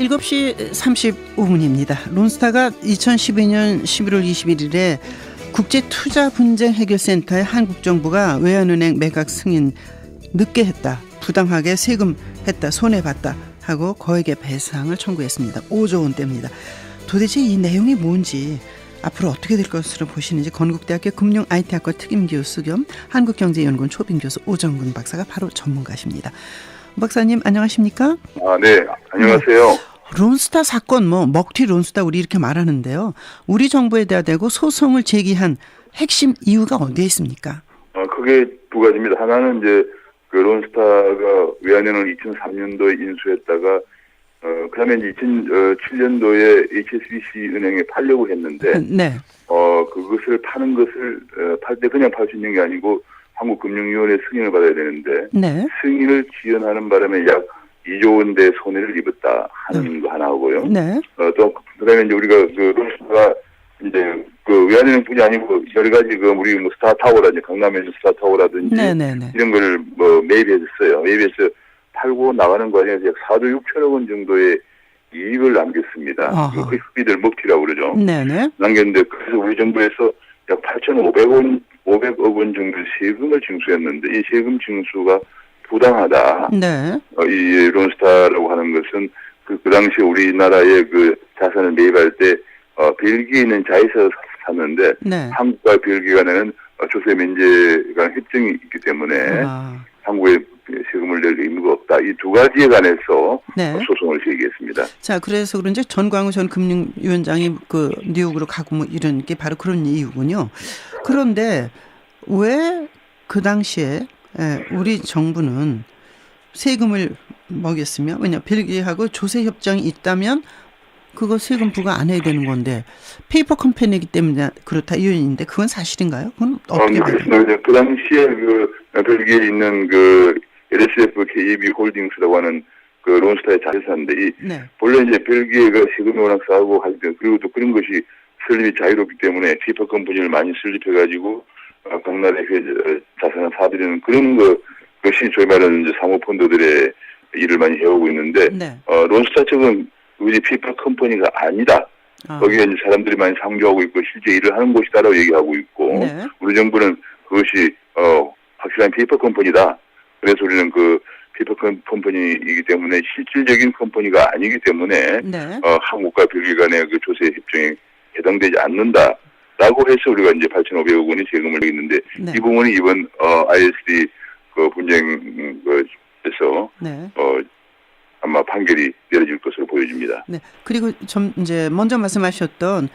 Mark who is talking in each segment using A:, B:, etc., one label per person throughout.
A: 7시 35분입니다. 론스타가 2012년 11월 21일에 국제투자분쟁해결센터에 한국 정부가 외환은행 매각 승인 늦게 했다, 부당하게 세금했다, 손해봤다 하고 거액의 배상을 청구했습니다. 5조 원대입니다. 도대체 이 내용이 뭔지, 앞으로 어떻게 될 것으로 보시는지 건국대학교 금융IT학과 특임교수 겸 한국경제연구원 초빙교수 오정근 박사가 바로 전문가십니다. 박사님 안녕하십니까?
B: 네, 안녕하세요.
A: 론스타 사건, 먹튀 론스타 우리 이렇게 말하는데요. 우리 정부에 대하고 소송을 제기한 핵심 이유가 어디에 있습니까?
B: 그게 두 가지입니다. 하나는 이제 그 론스타가 외환은행을 2003년도에 인수했다가 그다음에 이제 2007년도에 HSBC 은행에 팔려고 했는데,
A: 네.
B: 그것을 파는 것을 팔 때 그냥 팔 수 있는 게 아니고 한국금융위원회 승인을 받아야 되는데,
A: 네.
B: 승인을 지연하는 바람에 약 2조 원대 손해를 입었다 하는 거 하나고요.
A: 네.
B: 또 그다음에 이제 우리가 그 론스타가 이제 그 외환은행뿐이 아니고 여러 가지 우리 스타타워라든지 강남에 있는 스타타워라든지
A: 네네네.
B: 이런 걸 매입했어요. 매입해서 팔고 나가는 과정에서 약 4조 6천억 원 정도의 이익을 남겼습니다. 그 흡비들 먹튀라고 그러죠.
A: 네네.
B: 남겼는데, 그래서 우리 정부에서 약 500억 원 정도의 세금을 징수했는데, 이 세금 징수가 부당하다.
A: 네.
B: 이 론스타라고 하는 것은 그 당시에 우리나라의 그 자산을 매입할 때 벨기에 있는 자회사에서 샀는데,
A: 네.
B: 한국과 벨기에 간에는 조세 면제가 협정이 있기 때문에 한국에 세금을 낼 의무가 없다. 이 두 가지에 관해서
A: 네.
B: 소송을 제기했습니다.
A: 자, 그래서 그런지 전광훈 전 금융위원장이 그 뉴욕으로 가고 이런 게 바로 그런 이유군요. 그런데 왜 그 당시에 우리 정부는 세금을 먹였으며, 왜냐 벨기에하고 조세 협정이 있다면 그거 세금 부과 안 해야 되는 건데 페이퍼 컴퍼니이기 때문에 그렇다 이 요인인데, 그건 사실인가요? 그건 어떻게 봐요?
B: 그 당시에 벨기에에 있는 LSF KB 홀딩스라고 하는 그 론스타의 자회사인데,
A: 네.
B: 본래 이제 벨기에가 세금이 워낙 싸고 할 때, 그리고 또 그런 것이 설립이 자유롭기 때문에 페이퍼 컴퍼니를 많이 설립해가지고 각 나라의 자산을 사들이는 그런 것이 저희 말하는 이제 사모펀드들의 일을 많이 해오고 있는데,
A: 네.
B: 론스타 측은 우리 페이퍼 컴퍼니가 아니다. 거기에 이제 사람들이 많이 상주하고 있고 실제 일을 하는 곳이다라고 얘기하고 있고,
A: 네.
B: 우리 정부는 그것이 확실한 페이퍼 컴퍼니다. 그래서 우리는 그 페이퍼 컴퍼니이기 때문에 실질적인 컴퍼니가 아니기 때문에
A: 네.
B: 한국과 벨기에 간의 그 조세 협정에 해당되지 않는다라고 해서 우리가 이제 8,500억 원의 세금을 내겠는데,
A: 네.
B: 이 부분이 이번 ISD 그 분쟁에서
A: 네.
B: 아마 판결이 내려질 것으로 보여집니다.
A: 네. 그리고 이제 먼저 말씀하셨던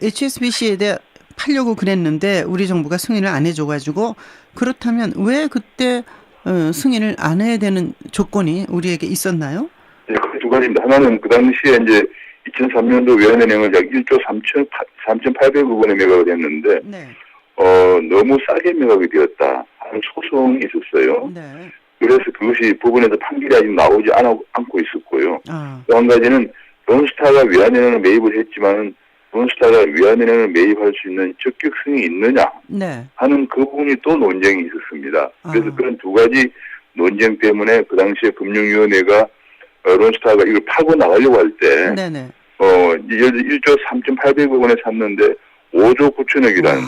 A: HSBC에 대해 팔려고 그랬는데 우리 정부가 승인을 안 해줘가지고, 그렇다면 왜 그때 승인을 안 해야 되는 조건이 우리에게 있었나요?
B: 네, 그 두 가지입니다. 하나는 그 당시에 이제 2003년도 외환은행을 약 1조 3,800억 원에 매각을 했는데,
A: 네.
B: 너무 싸게 매각이 되었다 하는 소송이 있었어요.
A: 네.
B: 그래서 그것이 법원에서 판결이 아직 나오지 않고 있었고요. 또 한 가지는 론스타가 외환은행을 매입을 했지만 론스타가 외환은행을 매입할 수 있는 적격성이 있느냐
A: 네.
B: 하는 그 부분이 또 논쟁이 있었습니다. 그래서 그런 두 가지 논쟁 때문에 그 당시에 금융위원회가 론스타가 이걸 파고 나가려고 할 때,
A: 네네.
B: 1조 3,800억 원에 샀는데 5조 9천억이라는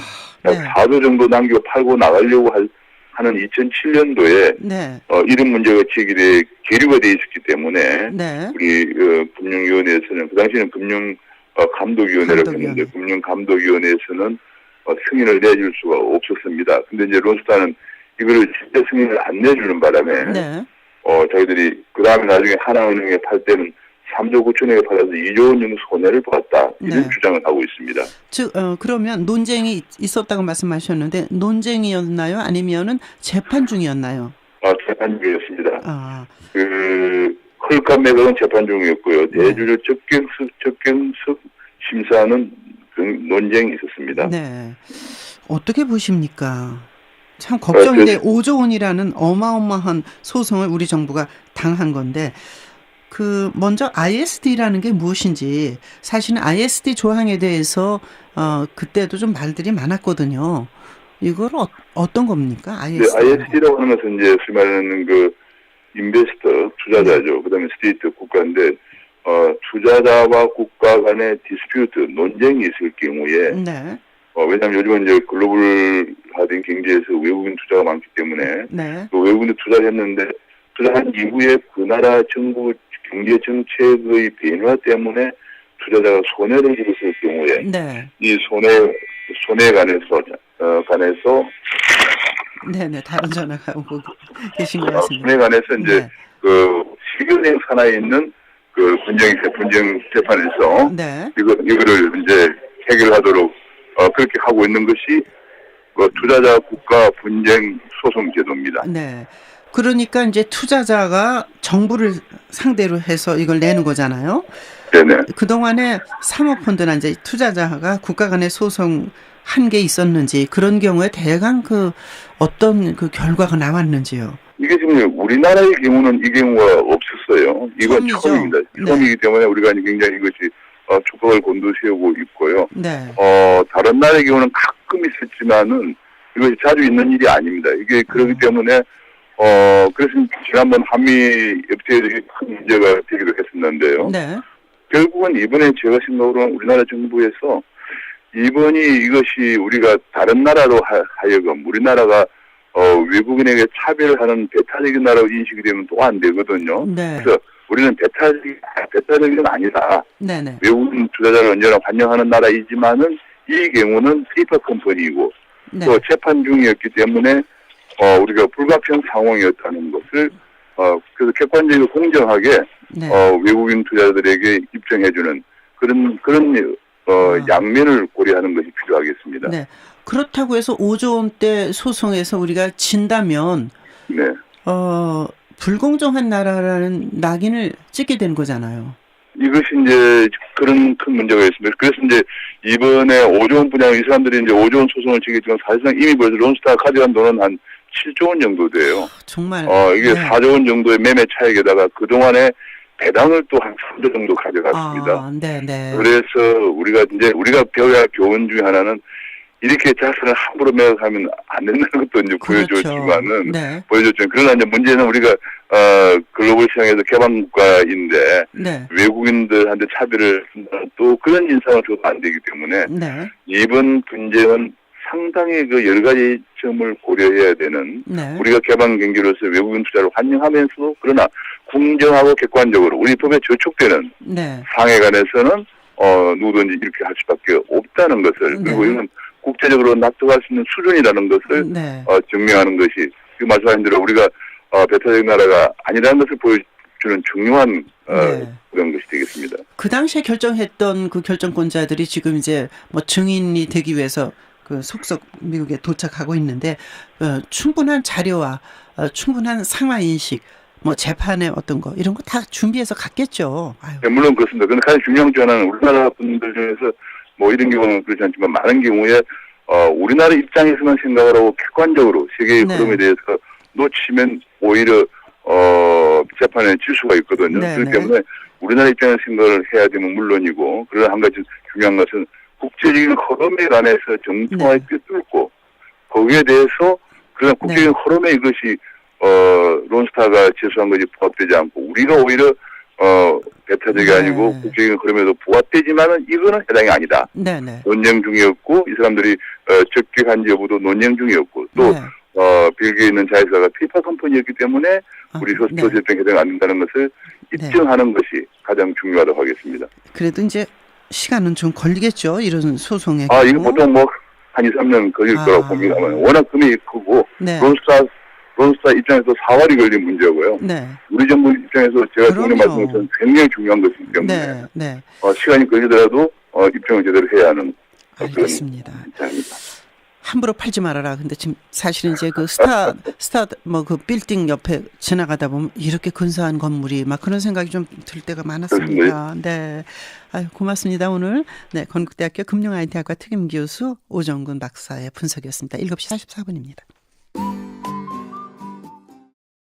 A: 네.
B: 4조 정도 남기고 팔고 나가려고 하는 2007년도에
A: 네.
B: 이런 문제가 제기돼 계류가 돼 있었기 때문에,
A: 네.
B: 우리 금융위원회에서는 그 당시에는 금융감독위원회라고 했는데, 금융감독위원회에서는 승인을 내줄 수가 없었습니다. 근데 이제 론스타는 이거를 진짜 승인을 안 내주는 바람에,
A: 네.
B: 자기들이 그 다음에 나중에 하나은행에 팔 때는 3조 9천억에 팔아서 2조 원 정도 손해를 보았다, 이런
A: 네.
B: 주장을 하고 있습니다. 즉,
A: 그러면 논쟁이 있었다고 말씀하셨는데, 논쟁이었나요? 아니면은 재판 중이었나요?
B: 재판 중이었습니다. 헐값 매각은 재판 중이었고요. 대주주 적경수 심사는 논쟁이 있었습니다.
A: 네. 어떻게 보십니까? 참 걱정인데 5조 원이라는 어마어마한 소송을 우리 정부가 당한 건데, 먼저 ISD라는 게 무엇인지, 사실은 ISD 조항에 대해서 그때도 좀 말들이 많았거든요. 이걸 어떤 겁니까? ISD.
B: 네, ISD라고 하는 것은 이제 소위 말하는 인베스터, 투자자죠. 그다음에 스테이트 국가인데, 투자자와 국가 간의 디스퓨트, 논쟁이 있을 경우에,
A: 네.
B: 왜냐하면 요즘은 이제 글로벌화된 경제에서 외국인 투자가 많기 때문에,
A: 네.
B: 또 외국인들 투자를 했는데, 투자한 이후에 그 나라 정부 경제 정책의 변화 때문에 투자자가 손해를 입었을 경우에,
A: 네.
B: 이 손해에 관해서,
A: 네네. 다른 전화가 오고 계신 것 같습니다.
B: 손해에 관해서 이제,
A: 네.
B: 실효은행 산하에 있는 분쟁 재판에서,
A: 네.
B: 이거를 이제 해결하도록, 그렇게 하고 있는 것이, 투자자 국가 분쟁 소송 제도입니다.
A: 네. 그러니까 이제 투자자가 정부를 상대로 해서 이걸 내는 거잖아요.
B: 네네.
A: 그동안에 사모펀드나 이제 투자자가 국가 간의 소송 한 게 있었는지 그런 경우에 대강 어떤 결과가 나왔는지요.
B: 이게 지금 우리나라의 경우는 이 경우가 없었어요. 이건
A: 처음이죠?
B: 처음입니다.
A: 네.
B: 처음이기 때문에 우리가 굉장히 이것이 촉각을 곤두세우고 있고요.
A: 네.
B: 다른 나라의 경우는 가끔 있었지만은 이것이 자주 있는 일이 아닙니다. 이게 그렇기 때문에 그래서 지난번 한미 FTA에 큰 문제가 되기도 했었는데요.
A: 네.
B: 결국은 이번에 제가 생각으로는 우리나라 정부에서 이번이 이것이 우리가 다른 나라로 하여금 우리나라가 외국인에게 차별하는 배타적인 나라로 인식이 되면 또 안 되거든요.
A: 네.
B: 그래서 우리는 배타적인 아니다.
A: 네네.
B: 외국인 투자자를 언제나 환영하는 나라이지만은 이 경우는 페이퍼 컴퍼니이고
A: 네.
B: 또 재판 중이었기 때문에 우리가 불가피한 상황이었다는 것을 그래서 객관적이고 공정하게
A: 네.
B: 외국인 투자자들에게 입증해주는 그런 양면을 고려하는 것이 필요하겠습니다.
A: 네. 그렇다고 해서 5조 원대 소송에서 우리가 진다면
B: 네.
A: 불공정한 나라라는 낙인을 찍게 되는 거잖아요.
B: 이것이 이제 그런 큰 문제가 있습니다. 그래서 이제 이번에 5조 원 분양 이 사람들이 이제 5조 원 소송을 지겠지만 사실상 이미 벌써 론스타가 가져간 돈은 한 7조 원 정도 돼요.
A: 정말.
B: 이게
A: 네.
B: 4조 원 정도의 매매 차익에다가 그동안에 배당을 또 한 3조 정도 가져갔습니다.
A: 네네.
B: 그래서 우리가 배워야 할 교훈 중에 하나는 이렇게 자산을 함부로 매각하면 안 된다는 것도 이제
A: 그렇죠.
B: 보여줬지만은,
A: 네.
B: 그러나 이제 문제는 우리가, 글로벌 시장에서 개방국가인데,
A: 네.
B: 외국인들한테 차별을 한다는 또 그런 인상을 줘도 안 되기 때문에,
A: 네.
B: 이번 분쟁은 상당히 여러 가지 점을 고려해야 되는,
A: 네.
B: 우리가 개방 경제로서 외국인 투자를 환영하면서도, 그러나 공정하고 객관적으로 우리 법에 저촉되는
A: 네.
B: 상에 관해서는, 누구든지 이렇게 할 수밖에 없다는 것을,
A: 네.
B: 그리고 이건 국제적으로 납득할 수 있는 수준이라는 것을
A: 네.
B: 증명하는 것이 그 말씀하신 대로 우리가 배타적 나라가 아니라는 것을 보여주는 중요한
A: 네.
B: 그런 것이 되겠습니다.
A: 그 당시에 결정했던 그 결정권자들이 지금 이제 뭐 증인이 되기 위해서 속속 미국에 도착하고 있는데 충분한 자료와 충분한 상황 인식, 뭐 재판의 어떤 거 이런 거 다 준비해서 갔겠죠. 아유.
B: 네, 물론 그렇습니다. 그런데 가장 중요한 점은 우리나라 분들 중에서 뭐 이런 경우는 그렇지 않지만 많은 경우에 우리나라 입장에서만 생각을 하고 객관적으로 세계의
A: 네.
B: 흐름에 대해서 놓치면 오히려 재판에 질 수가 있거든요.
A: 네,
B: 그렇기
A: 네.
B: 때문에 우리나라 입장에서 생각을 해야 되면 물론이고, 그러나 한 가지 중요한 것은 국제적인 흐름에 관해서 정통하게 꿰뚫고 거기에 대해서 그런 국제적인
A: 네.
B: 흐름에 이것이 론스타가 제소한 것이 부합되지 않고 우리가 오히려 배타적이
A: 네.
B: 아니고 국제적인 흐름에도 부합되지만은 이거는 해당이 아니다.
A: 네네.
B: 논쟁 중이었고 이 사람들이 적격한지 여부도 논쟁 중이었고 또
A: 네.
B: 빌기에 있는 자회사가 페이퍼 컴퍼니였기 때문에 우리
A: 네.
B: 호스트 협정 해당 안 된다는 것을 입증하는 것이 가장 중요하다고 하겠습니다.
A: 그래도 이제 시간은 좀 걸리겠죠. 이런 소송에.
B: 이거 보통 한 2, 3년 걸릴 거라고 봅니다만 워낙 금액이 크고
A: 네.
B: 론스타 입장에서 4월이 걸린 문제고요.
A: 네.
B: 우리 정부 입장에서 제가
A: 그럼요.
B: 조금 말씀드린 것처럼 굉장히 중요한 것이기 때문에
A: 네. 네.
B: 시간이 걸리더라도 입증을 제대로 해야 하는
A: 알겠습니다.
B: 그런 입장입니다.
A: 함부로 팔지 말아라. 근데 지금 사실은 이제 스타 빌딩 옆에 지나가다 보면 이렇게 근사한 건물이 막 그런 생각이 좀 들 때가 많았습니다. 네. 아유, 고맙습니다. 오늘. 네. 건국대학교 금융IT학과 특임교수 오정근 박사의 분석이었습니다. 7시 44분입니다.